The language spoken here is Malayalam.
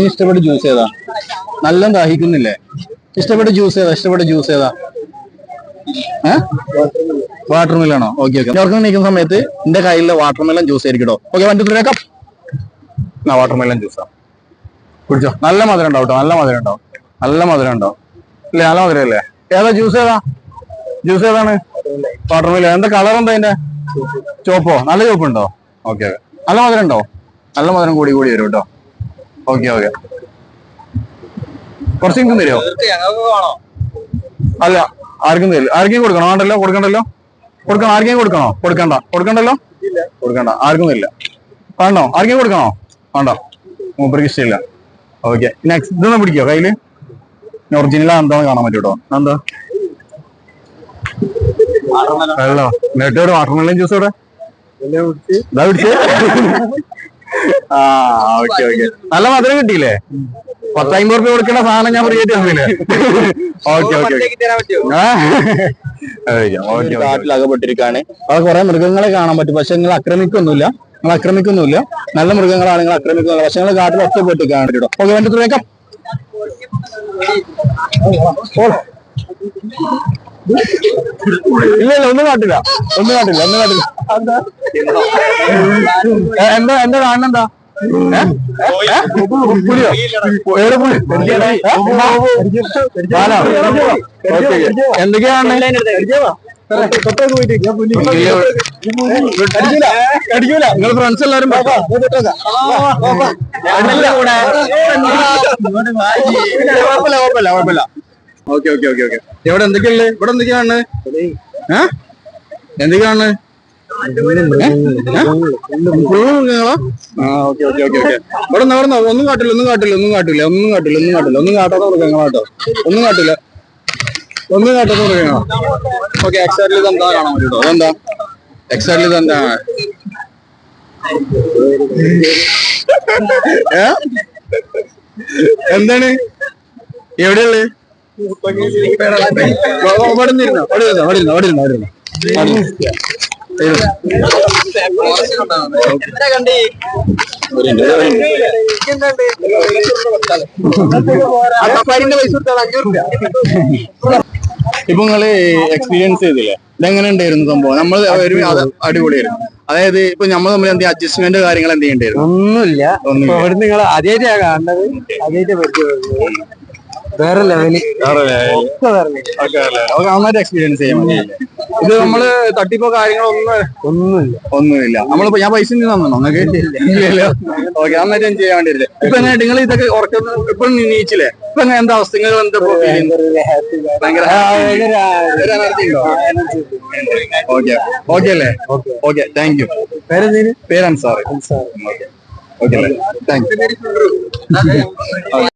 ഇഷ്ടപ്പെട്ട ജ്യൂസ് ഏതാ? നല്ല ദാഹിക്കുന്നില്ലേ? ഇഷ്ടപ്പെട്ട ജ്യൂസ് ഏതാ? വാട്ടർ മെലണോ? Okay okay. ഉറക്കം നിൽക്കുന്ന സമയത്ത് എന്റെ കയ്യിലെ വാട്ടർ മെലൺ ജ്യൂസ് ആയിരിക്കട്ടോ. Okay, 1 2 3 cup. വാട്ടർ മെലൺ ജ്യൂസാ കുടിച്ചോ. നല്ല മധുരം ഉണ്ടാവും കേട്ടോ. നല്ല മധുരം ഉണ്ടാവും അല്ലേ? നല്ല മധുരം അല്ലേ? ഏതാ ജ്യൂസ് ഏതാണ്? Water melon. എന്താ കളർ എന്താ അതിന്റെ? ചോപ്പോ? നല്ല ചോപ്പുണ്ടോ? Okay okay. നല്ല മധുരം ഉണ്ടോ? നല്ല മധുരം കൂടി വരും കേട്ടോ. Okay okay. കുറച്ച് ഇൻകം തരുമോ? അല്ല, ആർക്കും തരില്ല. ആർക്കും കൊടുക്കണോ? കൊടുക്കണ്ടല്ലോ. ആർക്കും കൊടുക്കണോ? കൊടുക്കണ്ട. ആർക്കും തരില്ല. വേണ്ടോ? ആർക്കും കൊടുക്കണോ? വേണ്ട, മൂപ്പർക്ക് ഇഷ്ടമില്ല. Okay, next. ഇതൊന്നും പിടിക്കോ കയ്യില്? ഒറിജിനൽ എന്താന്ന് കാണാൻ പറ്റൂട്ടോ. എന്താ വെള്ളോ? എന്നിട്ട് ഒരു വാട്ടർ മെലൺ ജ്യൂസ് ഇവിടെ ഇതാ പിടിച്ചേ. Okay okay. നല്ല മധുരം കിട്ടിയില്ലേ? 10-50 രൂപ കൊടുക്കുന്ന സാധനം ഞാൻ ഫ്രീ ആയിട്ട് തന്നില്ലേ? Okay okay. കാട്ടിലകപ്പെട്ടിരിക്കാണ്. അത് കുറെ മൃഗങ്ങളെ കാണാൻ പറ്റും. പക്ഷെ നിങ്ങൾ ആക്രമിക്കൊന്നുമില്ല. നല്ല മൃഗങ്ങളാണ്. നിങ്ങൾ ആക്രമിക്കുന്നില്ല. പക്ഷെ നിങ്ങൾ കാട്ടിൽ ഒറ്റപ്പെട്ടിരിക്കാണ് കേട്ടോ. ഓക്കെ, വേണ്ടി വേക്കാം. ഇല്ല, ഒന്നും കാട്ടില്ല. എന്താ കാണണെന്താ? പുലിയോ? എവിടെ പുലി? എന്തൊക്കെയാണ്? നിങ്ങൾ ഫ്രണ്ട്സ് എല്ലാരും കുഴപ്പമില്ല. ഓക്കെ. എവിടെ എന്തൊക്കെയല്ലേ? ഇവിടെ എന്തൊക്കെയാണ്? എന്തൊക്കെയാണ്? മൃഗങ്ങളോ? ഓക്കെ. ഇവിടെ ഒന്നും കാട്ടില്ല. ഒന്നും കാട്ടാത്ത മൃഗങ്ങളാട്ടോ. ഒന്നും കാട്ടാത്ത മൃഗങ്ങളോ? ഓക്കെ, എക്സാക്ട്ലി ഇതെന്താ കാണാൻ പറ്റൂട്ടോ. അതെന്താ എക്സാക്ട്ലി ഇതെന്താ? എന്താണ്? എവിടെയുള്ളേ? ഇപ്പൊ നിങ്ങള് എക്സ്പീരിയൻസ് ചെയ്തില്ലേ? ഇതെങ്ങനെ ഉണ്ടായിരുന്നു സംഭവം? നമ്മൾ അടിപൊളിയായിരുന്നു. അതായത് ഇപ്പൊ നമ്മൾ തമ്മിൽ എന്തെങ്കിലും അഡ്ജസ്റ്റ്മെന്റ് കാര്യങ്ങൾ എന്ത് ചെയ്യണ്ടായിരുന്നു? ഒന്നുമില്ല. നിങ്ങൾ ആദ്യമായിട്ടാണ് കാണുന്നത്. ആദ്യമായിട്ട് പറ്റും. വേറെ ലെവല്. നന്നായിട്ട് എക്സ്പീരിയൻസ് ചെയ്യാൻ പറ്റില്ലേ? ഇത് നമ്മള് തട്ടിപ്പോ ഒന്നുമില്ല. നമ്മളിപ്പോ ഞാൻ പൈസ തന്നോ നിങ്ങൾക്ക്? ഇല്ലല്ലോ. ഓക്കെ, നന്നായിട്ട് ഞാൻ ചെയ്യാൻ വേണ്ടിയില്ലേ? ഇപ്പൊ എങ്ങനെ നിങ്ങൾ ഇതൊക്കെ ഇപ്പൊ നീച്ചില്ലേ? ഇപ്പൊ എന്താ അവസ്ഥ? നിങ്ങൾ എന്താ ഭയങ്കര ഓക്കെ അല്ലേ? Okay, thank you. പേര് അൻസാർ. Okay, thank you.